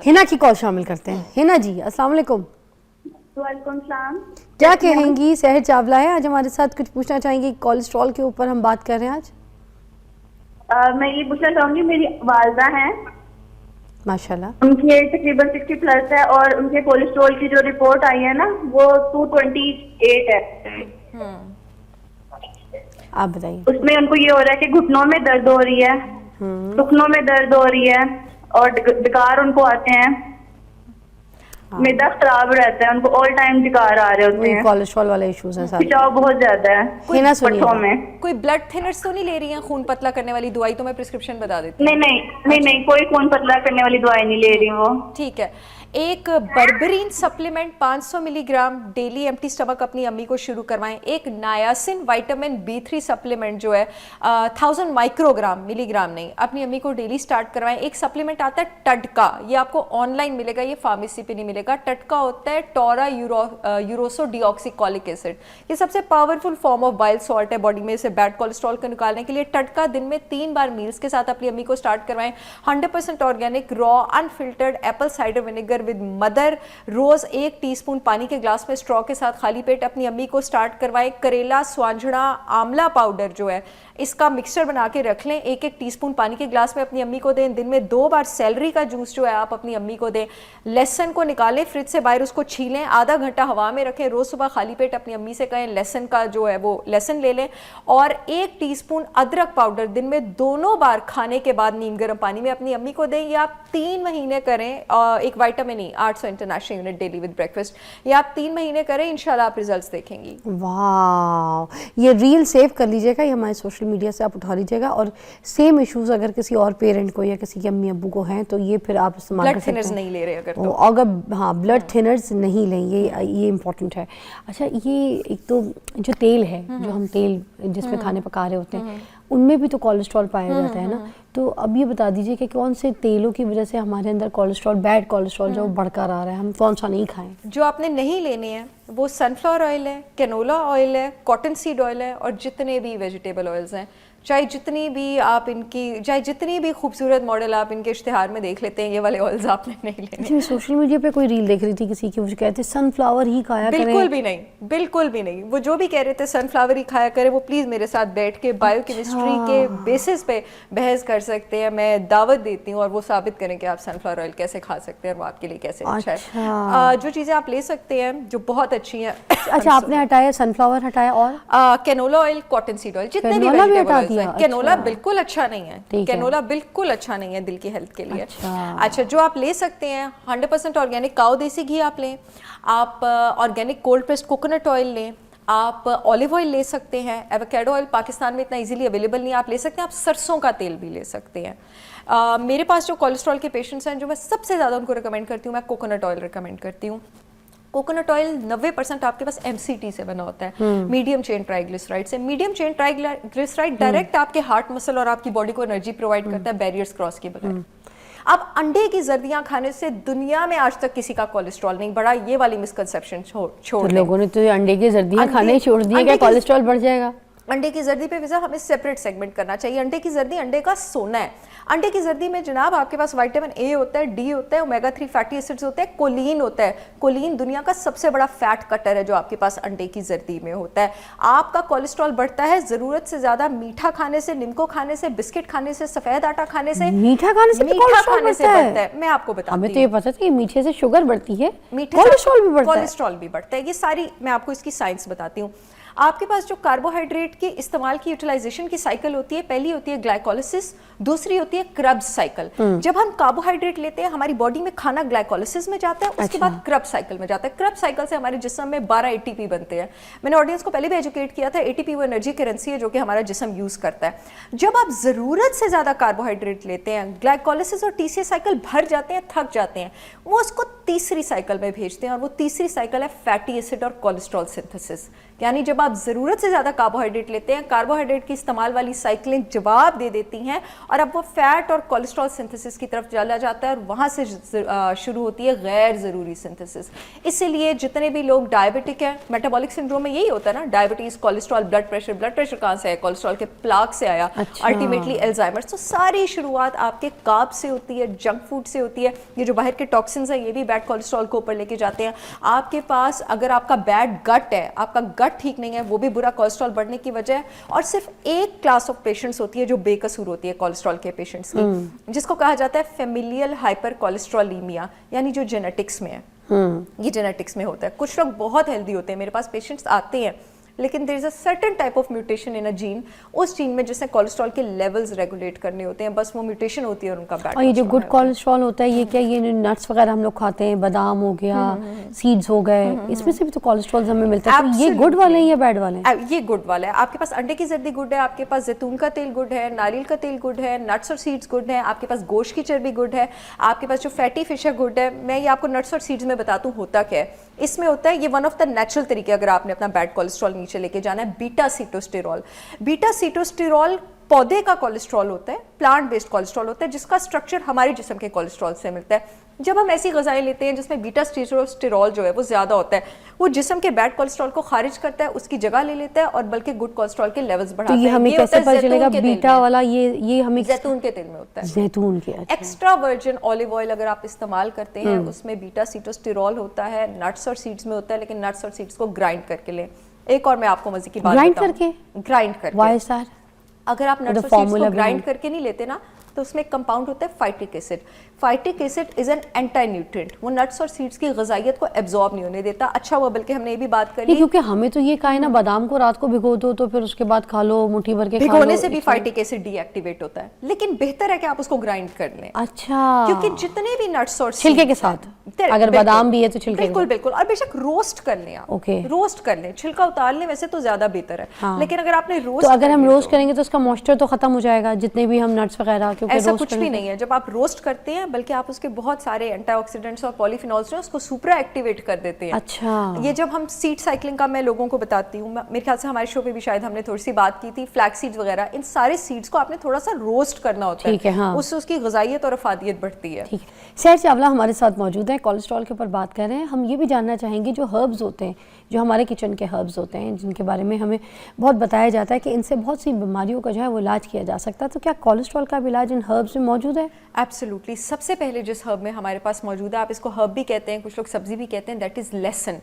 हिना की कॉल शामिल करते हैं। हिना जी अस्सलाम वालेकुम। वालेकुम सलाम। क्या कहेंगी? सहर चावला है आज हमारे साथ, कुछ पूछना चाहेंगी? कोलेस्ट्रॉल के ऊपर हम बात कर रहे हैं आज। मैं ये पूछना चाहूंगी, मेरी वालदा हैं, माशाल्लाह, उनकी एज तकरीबन 60 प्लस है और उनके कोलेस्ट्रॉल की जो रिपोर्ट आई है ना वो 228 है। आप बताइए। उसमें उनको ये हो रहा है कि घुटनों में दर्द हो रही है, टुकनों में दर्द हो रही है और डकार उनको आते हैं, मिदा खराब रहता है, उनको ऑल टाइम डकार आ रहे होते हैं। कोलेस्ट्रॉल वाले इश्यूज हैं सारे, खिंचाव बहुत ज्यादा है पट्ठों में। कोई ब्लड थिनर्स तो नहीं ले रही हैं? खून पतला करने वाली दवाई तो मैं प्रिस्क्रिप्शन बता देती हूँ। नहीं, कोई खून पतला करने वाली दवाई नहीं ले रही वो। ठीक है। एक berberine supplement 500 milligram daily empty stomach अपनी अम्मी को शुरू करवाएं। एक नायासिन विटामिन B3 सप्लीमेंट जो है 1000 माइक्रोग्राम, मिलीग्राम नहीं, अपनी अम्मी को डेली स्टार्ट करवाएं। एक सप्लीमेंट आता है टटका, ये आपको ऑनलाइन मिलेगा, ये फार्मेसी पे नहीं मिलेगा। टटका होता है टोरा यूरोसो डीऑक्सीकोलिक एसिड, ये सबसे powerful form of bile salt है बॉडी में से बैड कोलेस्ट्रॉल को निकालने के लिए। टटका दिन में 3 बार मील्स के साथ अपनी अम्मी को स्टार्ट करवाएं। 100% organic raw unfiltered apple cider vinegar with mother, रोज 1 टीस्पून पानी के ग्लास में स्ट्रॉ के साथ खाली पेट अपनी अम्मी को स्टार्ट करवाएं। करेला, स्वांजड़ा, आंवला पाउडर जो है इसका मिक्सचर बना के रख लें, 1-1 टीस्पून पानी के ग्लास में अपनी अम्मी को दें। दिन में 2 बार सेलरी का जूस जो है आप अपनी अम्मी को दें। लहसुन को निकालें फ्रिज से बाहर, उसको छीलें, आधा घंटा हवा में रखें। रोज सुबह खाली पेट अपनी अम्मी से कहें लहसुन का जो है वो लहसुन ले लें। और 1 टीस्पून अदरक पाउडर दिन में दोनों बार खाने के बाद नीम गर्म पानी में अपनी अम्मी को दें। ये आप 3 महीने करें। एक vitamin E 800 international unit daily with breakfast, ये आप 3 महीने करें, इंशाल्लाह आप रिजल्ट्स देखेंगी। वाह, ये रील सेव कर लीजिएगा, ये हमारे सोशल मीडिया से आप उठा लीजिएगा। और सेम इश्यूज अगर किसी और पेरेंट को या किसी के अम्मी अब्बू को हैं तो ये फिर आप इस्तेमाल कर सकते हैं। ब्लड थिनर्स नहीं ले रहे अगर तो, अगर हाँ ब्लड थिनर्स नहीं लें, ये इम्पोर्टेंट है। अच्छा, ये एक तो जो तेल है, जो हम तेल जिसमें खाने पका रहे होते हैं उनमें भी तो कोलेस्ट्रॉल पाया जाता है ना, तो अब ये बता दीजिए कि कौन से तेलों की वजह से हमारे अंदर कोलेस्ट्रॉल, बैड कोलेस्ट्रॉल जो बढ़कर आ रहा है, हम कौन सा नहीं खाएं? जो आपने नहीं लेने हैं वो सनफ्लावर ऑयल है, कैनोला ऑयल है, कॉटन सीड ऑयल है और जितने भी वेजिटेबल ऑयल्स हैं, चाहे जितनी भी खूबसूरत मॉडल आप इनके इश्तिहार में देख लेते हैं, ये वाले ऑयल्स आपने नहीं लेने। मैं सोशल मीडिया पे कोई रील देख रही थी किसी की, वो कहते सनफ्लावर ही खाया करें। बिल्कुल भी नहीं, बिल्कुल भी नहीं। वो जो भी कह रहे थे सनफ्लावर ही खाया करें, वो प्लीज़ मेरे साथ बैठ के बायोकेमिस्ट्री के बेसिस पे बहस कर सकते हैं। मैं दावत देती हूँ और वो साबित करें कि आप सनफ्लावर ऑयल कैसे खा सकते हैं और वो आपके लिए कैसे अच्छा है। जो चीज़ें आप ले सकते हैं जो बहुत अच्छी हैं। अच्छा, आपने हटाया सनफ्लावर, हटाया और canola oil, cotton seed oil, जितने भी वेजिटेबल ऑयल्स हैं। कैनोला बिल्कुल अच्छा नहीं है, कैनोला बिल्कुल अच्छा नहीं है दिल की हेल्थ के लिए। अच्छा, जो आप ले सकते हैं 100% ऑर्गेनिक काऊ देसी घी आप लें, आप organic cold pressed coconut oil लें, आप ऑलिव ऑयल ले सकते हैं। एवोकेडो ऑयल पाकिस्तान में इतना इजीली अवेलेबल नहीं है, आप ले सकते हैं। आप सरसों का तेल भी ले सकते हैं। मेरे पास जो कोलेस्ट्रॉल के पेशेंट्स हैं, जो मैं सबसे ज़्यादा उनको रिकमेंड करती हूँ, मैं कोकोनट ऑयल रिकमेंड करती हूँ। कोकोनट ऑयल 90% आपके पास MCT से बना होता है, मीडियम चेन ट्राइग्लिसराइड से। मीडियम चेन ट्राइग्लिसराइड डायरेक्ट आपके हार्ट मसल और आपकी बॉडी को एनर्जी प्रोवाइड करता है बैरियर्स क्रॉस के बगैर। अब अंडे की जर्दियां खाने से दुनिया में आज तक किसी का कोलेस्ट्रॉल नहीं बढ़ा, ये वाली मिसकंसेप्शन छोड़ तो लोगों ने तो अंडे की जर्दियां खाने छोड़ दिए, क्या कोलेस्ट्रॉल बढ़ जाएगा? अंडे की जर्दी पे विज़ा हमें सेपरेट सेगमेंट करना चाहिए। अंडे की जर्दी अंडे का सोना है। अंडे की जर्दी में जनाब आपके पास विटामिन A होता है, D होता है, ओमेगा 3 फैटी एसिड्स होते हैं, कोलिन होता है। कोलिन दुनिया का सबसे बड़ा फैट कटर है जो आपके पास अंडे की जर्दी में होता है। आपका कोलेस्ट्रॉल बढ़ता है ज़रूरत से ज़्यादा मीठा खाने से, निमको खाने से, बिस्किट खाने से, सफ़ेद आटा खाने से। मीठा खाने से बढ़ता है। मैं आपको बताती हूँ, हमें तो ये पता था कि मीठे से शुगर बढ़ती है, कोलेस्ट्रॉल भी बढ़ता है। ये सारी मैं आपको इसकी साइंस बताती हूँ। आपके पास जो कार्बोहाइड्रेट के इस्तेमाल की यूटिलाइजेशन की साइकिल होती है, पहली होती है ग्लाइकोलिसिस, दूसरी होती है क्रब्स साइकिल। जब हम कार्बोहाइड्रेट लेते हैं हमारी बॉडी में खाना ग्लाइकोलिसिस में जाता है, उसके बाद क्रब साइकिल में जाता है। क्रब साइकिल से हमारे जिस्म में 12 ATP बनते हैं। मैंने ऑडियंस को पहले भी एजुकेट किया था, ATP वो एनर्जी करेंसी है जो कि हमारा जिस्म यूज करता है। जब आप जरूरत से ज्यादा कार्बोहाइड्रेट लेते हैं, ग्लाइकोलिसिस और TCA साइकिल भर जाते हैं, थक जाते हैं, वो उसको तीसरी साइकिल में भेजते हैं और वो तीसरी साइकिल है फैटी एसिड और कोलेस्ट्रॉल सिंथेसिस। یعنی جب آپ ضرورت سے زیادہ کاربوہائیڈریٹ لیتے ہیں, کاربوہائیڈریٹ کی استعمال والی سائیکلیں جواب دے دیتی ہیں اور اب وہ فیٹ اور کولیسٹرول سنتھسس کی طرف چلا جاتا ہے اور وہاں سے شروع ہوتی ہے غیر ضروری سنتھسس. اسی لیے جتنے بھی لوگ ڈائبٹک ہیں, میٹابولک سنڈروم میں یہی ہوتا ہے نا, ڈائبٹیز, کولیسٹرول, بلڈ پریشر کہاں سے ہے, کولیسٹرول کے پلاک سے آیا, الٹیمیٹلی الزائمر. تو ساری شروعات آپ کے کارب سے ہوتی ہے, جنک فوڈ سے ہوتی ہے. یہ جو باہر کے ٹاکسنز ہیں یہ بھی بیڈ کولیسٹرول کو اوپر لے کے جاتے ہیں. آپ کے پاس اگر آپ کا بیڈ گٹ ہے, آپ کا گٹ ٹھیک نہیں ہے, وہ بھی برا کولیسٹرول بڑھنے کی وجہ ہے. اور صرف ایک کلاس آف پیشنٹس ہوتی ہے جو بے قصور ہوتی ہے کولیسٹرول کے پیشنٹس کی, جس کو کہا جاتا ہے فیملیل ہائپر کولیسٹرولیمیا, یعنی جو جینیٹکس میں ہے. یہ جینیٹکس میں ہوتا ہے. کچھ لوگ بہت ہیلدی ہوتے ہیں, میرے پاس پیشنٹس آتے ہیں لیکن there is a certain type of mutation in a gene, اس جین میں جس نے کولیسٹرول کے لیولز ریگولیٹ کرنے ہوتے ہیں, بس وہ میوٹیشن ہوتی ہے اور ان کا بیڈ. اور یہ جو گڈ کولیسٹرول ہوتا ہے یہ کیا, یہ نٹس وغیرہ ہم لوگ کھاتے ہیں, بادام ہو گیا, سیڈز ہو گئے, اس میں سے بھی تو کولیسٹرول ہمیں ملتا ہے. تو یہ گڈ والے ہیں یا بیڈ والے ہیں؟ یہ گڈ والا ہے. آپ کے پاس انڈے کی زردی گڈ ہے, آپ کے پاس زیتون کا تیل گڈ ہے, ناریل کا تیل گڈ ہے, نٹس اور سیڈز گڈ ہیں, آپ کے پاس گوشت کی چربی گڈ ہے, آپ کے پاس جو فیٹی فش ہے گڈ ہے. میں یہ آپ کو نٹس اور سیڈز میں بتاتا ہوں ہوتا کیا ہے. اس میں ہوتا ہے, یہ ون آف دا نیچرل طریقے اگر آپ نے اپنا بیڈ کولیسٹرول نیچے لے کے جانا ہے, بیٹا سیٹوسٹیرول. بیٹا سیٹوسٹیرول پودے کا کولیسٹرول ہوتا ہے, پلانٹ بیسڈ کولیسٹرول ہوتا ہے, جس کا اسٹرکچر ہمارے جسم کے کولیسٹرول سے ملتا ہے. جب ہم ایسی غذائیں لیتے ہیں جس میں بیٹا سیٹوسٹیرول جو ہے وہ زیادہ ہوتا ہے, وہ جسم کے بیڈ کولیسٹرول کو خارج کرتا ہے, اس کی جگہ لے لیتا ہے اور بلکہ گڈ کولیسٹرول کے لیولز بڑھاتا ہے. تو یہ ہمیں کیسے پتہ چلے گا بیٹا والا؟ یہ ہمیں زیتون کے تیل میں ہوتا ہے. زیتون کے ایکسٹرا ورجن اولیو آئل اگر آپ استعمال کرتے ہیں اس میں بیٹا سیٹوسٹیرول ہوتا ہے, نٹس اور سیڈز میں ہوتا ہے, لیکن نٹس اور سیڈز کو گرائنڈ کر کے لیں. ایک اور میں آپ کو مزے کی بات گرائنڈ کر کے, گرائنڈ کر کے. وائی سر؟ اگر آپ نٹس اور سیڈز کو گرائنڈ کر کے نہیں لیتے نا تو اس میں ایک کمپاؤنڈ ہوتا ہے phytic acid. Phytic acid is an antinutrient, وہ نٹس اور سیڈز کی غذائیت کو ایبزارب نہیں ہونے دیتا. اچھا ہوا بلکہ ہم نے یہ بھی بات کر لی, کیونکہ ہمیں تو یہ کہا ہے نا بادام کو رات کو بھگو دو تو پھر اس کے بعد کھا لو, مٹھی بھر کے کھا لو. بھگونے سے بھی فائٹک ایسڈ ڈی ایکٹیویٹ ہوتا ہے, لیکن بہتر ہے کہ آپ اس کو گرائنڈ کر لیں. اچھا, کیونکہ جتنے بھی نٹس اور چھلکے کے ساتھ, اگر بادام بھی ہے تو چھلکے. بالکل بالکل, اور بے شک روسٹ کر لیں آپ, روسٹ کر لیں, چھلکا اتار لیں ویسے تو زیادہ بہتر ہے. لیکن اگر آپ نے روسٹ, تو اگر ہم روسٹ کریں گے تو اس کا موئسچر تو ختم ہو جائے گا جتنے بھی ہم نٹس وغیرہ, کیونکہ ایسا کچھ بھی نہیں ہے. جب آپ روسٹ کرتے ہیں بلکہ آپ اس کے بہت سارے اینٹی آکسیڈنٹس اور پولیفینولز ہیں اس کو سپرا ایکٹیویٹ کر دیتے ہیں. اچھا, یہ جب ہم سیڈ سائیکلنگ کا میں لوگوں کو بتاتی ہوں, میرے خیال سے ہمارے شو پہ بھی شاید ہم نے تھوڑی سی بات کی تھی, فلیکس سیڈز وغیرہ, ان سارے سیڈز کو آپ نے تھوڑا سا روسٹ کرنا ہوتا ہے, اس سے اس کی غذائیت اور افادیت بڑھتی ہے. ٹھیک ہے. سیر چاولہ ہمارے ساتھ موجود ہیں, کولیسٹرول کے اوپر بات کر رہے ہیں. ہم یہ بھی جاننا چاہیں گے جو ہربز ہوتے ہیں, جو ہمارے کچن کے ہربز ہوتے ہیں, جن کے بارے میں ہمیں بہت بتایا جاتا ہے کہ ان سے بہت سی بیماریوں کا جو ہے وہ علاج کیا جا سکتا ہے, تو کیا کولیسٹرول کا بھی علاج ان ہربز میں موجود ہے؟ ایبسلیوٹلی. سب سے پہلے جس ہرب میں ہمارے پاس موجود ہے, آپ اس کو ہرب بھی کہتے ہیں, کچھ لوگ سبزی بھی کہتے ہیں, دیٹ از لہسن.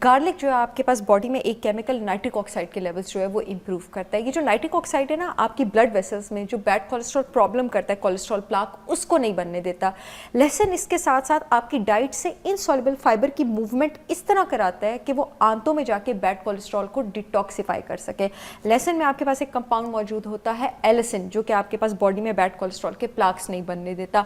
گارلک جو ہے آپ کے پاس باڈی میں ایک کیمیکل نائٹرک آکسائڈ کے لیولز جو ہے وہ امپروو کرتا ہے. یہ جو نائٹرک آکسائڈ ہے نا, آپ کی بلڈ ویسلز میں جو بیڈ کولیسٹرول پرابلم کرتا ہے, کولیسٹرول پلاک, اس کو نہیں بننے دیتا. لہسن اس کے ساتھ ساتھ آپ کی ڈائٹ سے انسولوبل فائبر کی موومنٹ اس طرح کراتا ہے کہ وہ آنتوں میں جا کے بیڈ کولیسٹرول کو ڈیٹاکسیفائی کر سکے. لہسن میں آپ کے پاس ایک کمپاؤنڈ موجود ہوتا ہے ایلسن, جو کہ آپ کے پاس باڈی میں بیڈ کولیسٹرول کے پلاکس نہیں بننے دیتا.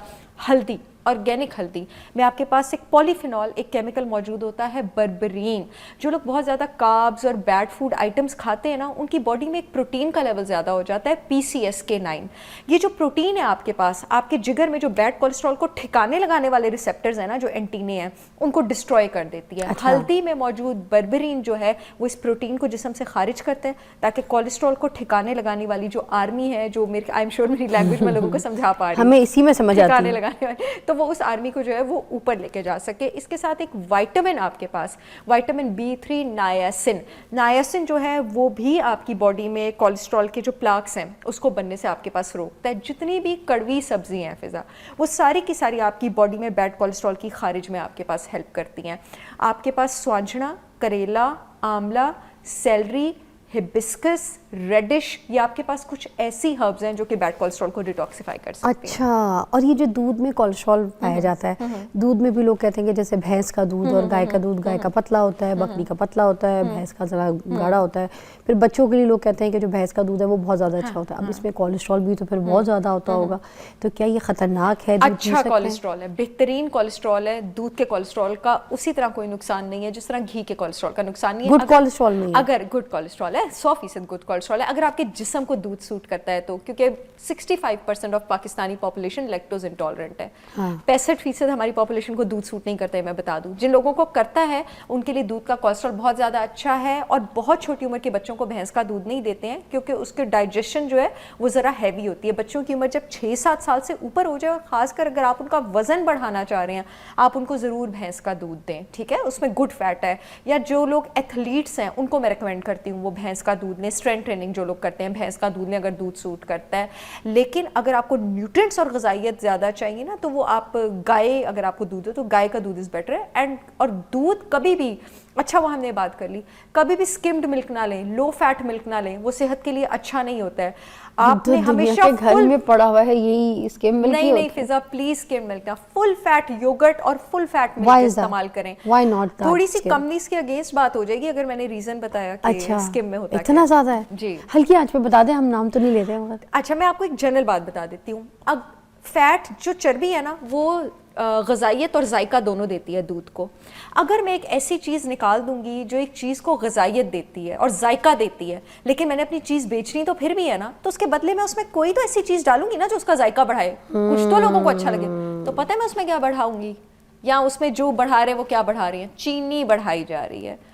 ہلدی, آرگینک ہلدی میں آپ کے پاس ایک پولیفینول, ایک کیمیکل موجود ہوتا ہے بربرین. جو لوگ بہت زیادہ کاربز اور بیڈ فوڈ آئٹمس کھاتے ہیں نا, ان کی باڈی میں ایک پروٹین کا لیول زیادہ ہو جاتا ہے, PCSK9. یہ جو پروٹین ہے آپ کے پاس, آپ کے جگر میں جو بیڈ کولیسٹرول کو ٹھکانے لگانے والے ریسپٹرز ہیں نا, جو اینٹینے ہیں, ان کو ڈسٹروائے کر دیتی ہے. ہلدی میں موجود بربرین جو ہے وہ اس پروٹین کو جسم سے خارج کرتے ہیں تاکہ کولیسٹرول کو ٹھکانے لگانے والی جو آرمی ہے, جو میرے آئی ایم شیور میری لینگویج میں لوگوں کو سمجھا پا رہی ہے, ہمیں اسی میں سمجھ آتی ہے, لگانے والی, تو وہ اس آرمی کو جو ہے وہ اوپر لے کے جا سکے. اس کے ساتھ ایک وائٹامن آپ کے پاس, وائٹامن B3 نایاسن. نایاسن جو ہے وہ بھی آپ کی باڈی میں کولیسٹرول کے جو پلاکس ہیں اس کو بننے سے آپ کے پاس روکتا ہے. جتنی بھی کڑوی سبزی ہیں فضا, وہ ساری کی ساری آپ کی باڈی میں بیڈ کولیسٹرول کی خارج میں آپ کے پاس ہیلپ کرتی ہیں. آپ کے پاس سوانجنا, کریلا, آملہ, سیلری, ہبسکس, ریڈش, یہ آپ کے پاس کچھ ایسی ہربز ہیں جو کہ بیڈ کولیسٹرول کو ڈیٹاکسیفائی کر سکتی ہیں. اچھا, اور یہ جو دودھ میں کولیسٹرول پایا جاتا ہے, دودھ میں بھی لوگ کہتے ہیں کہ جیسے بھینس کا دودھ اور گائے کا دودھ, گائے کا پتلا ہوتا ہے, بکری کا پتلا ہوتا ہے, بھینس کا ذرا گاڑھا ہوتا ہے. پھر بچوں کے لیے لوگ کہتے ہیں کہ جو بھینس کا دودھ ہے وہ بہت زیادہ اچھا ہوتا ہے. اب اس میں کولیسٹرول بھی تو پھر بہت زیادہ ہوتا ہوگا, تو کیا یہ خطرناک ہے؟ اچھا کولیسٹرول ہے, بہترین کولیسٹرول ہے. دودھ کے کولیسٹرول کا اسی طرح کوئی نقصان نہیں ہے جس طرح گھی کے کولیسٹرول کا نقصان نہیں ہے. گڈ کولیسٹرول نہیں ہے, اگر گڈ کولیسٹرول ہے, है, 100% गुड कोलेस्ट्रॉल है अगर आपके जिस्म को दूध सूट करता है तो, क्योंकि 65% of Pakistani population lactose intolerant है। 65% हमारी पॉपुलेशन को दूध सूट नहीं करता है, मैं बता दूं। जिन लोगों को करता है उनके लिए दूध का कोलेस्ट्रॉल बहुत ज़्यादा अच्छा है, और बहुत छोटी उम्र के बच्चों को भैंस का दूध नहीं देते हैं क्योंकि उसके डाइजेशन जो है वो ज़रा हैवी होती है। बच्चों की उम्र जब 6-7 साल से ऊपर हो जाए, और ख़ासकर अगर आप उनका वज़न बढ़ाना चाह रहे हैं, आप उनको ज़रूर भैंस का दूध दें, ठीक है, उसमें गुड फैट है। या जो लोग एथलीट्स हैं उनको मैं रिकमेंड करती हूँ वो भैंस का दूध लें। स्ट्रेंथ ट्रेनिंग जो लोग करते हैं भैंस का दूध लें अगर दूध सूट करता है। लेकिन अगर आपको न्यूट्रिएंट्स और ग़िज़ाइयत ज़्यादा चाहिए ना, तो वो आप गाय, अगर आपको दूध हो तो गाय का दूध इज़ बेटर है। एंड और दूध कभी भी, अच्छा वो हमने बात कर ली, कभी भी स्किम्ड मिल्क ना लें, लो फैट मिल्क ना लें, वो सेहत के लिए अच्छा नहीं होता है। आपने हमेशा घर में पड़ा हुआ है यही स्किम मिल्क ही नहीं फिजा, प्लीज स्किम मिल्क ना, फुल फैट योगर्ट और फुल फैट मिल्क इस्तेमाल करें। Why not that? थोड़ी सी कंपनीज के अगेंस्ट बात हो जाएगी अगर मैंने रीजन बताया कि अच्छा, स्किम में होता है इतना ज्यादा है जी। हल्की आंच पे बता दें, हम नाम तो नहीं लेते हैं। अच्छा मैं आपको एक जनरल बात बता देती हूँ। अब फैट जो चर्बी है ना वो ग़िज़ाइयत और जायका दोनों देती है दूध को। अगर मैं एक ऐसी चीज़ निकाल दूंगी जो एक चीज़ को ग़िज़ाइयत देती है और जायका देती है, लेकिन मैंने अपनी चीज़ बेचनी तो फिर भी है ना, तो उसके बदले में उसमें कोई तो ऐसी चीज़ डालूंगी ना जो उसका जायका बढ़ाए, कुछ तो लोगों को अच्छा लगे। तो पता है मैं उसमें क्या बढ़ाऊंगी, या उसमें जो बढ़ा रहे हैं वो क्या बढ़ा रही हैं, चीनी बढ़ाई जा रही है।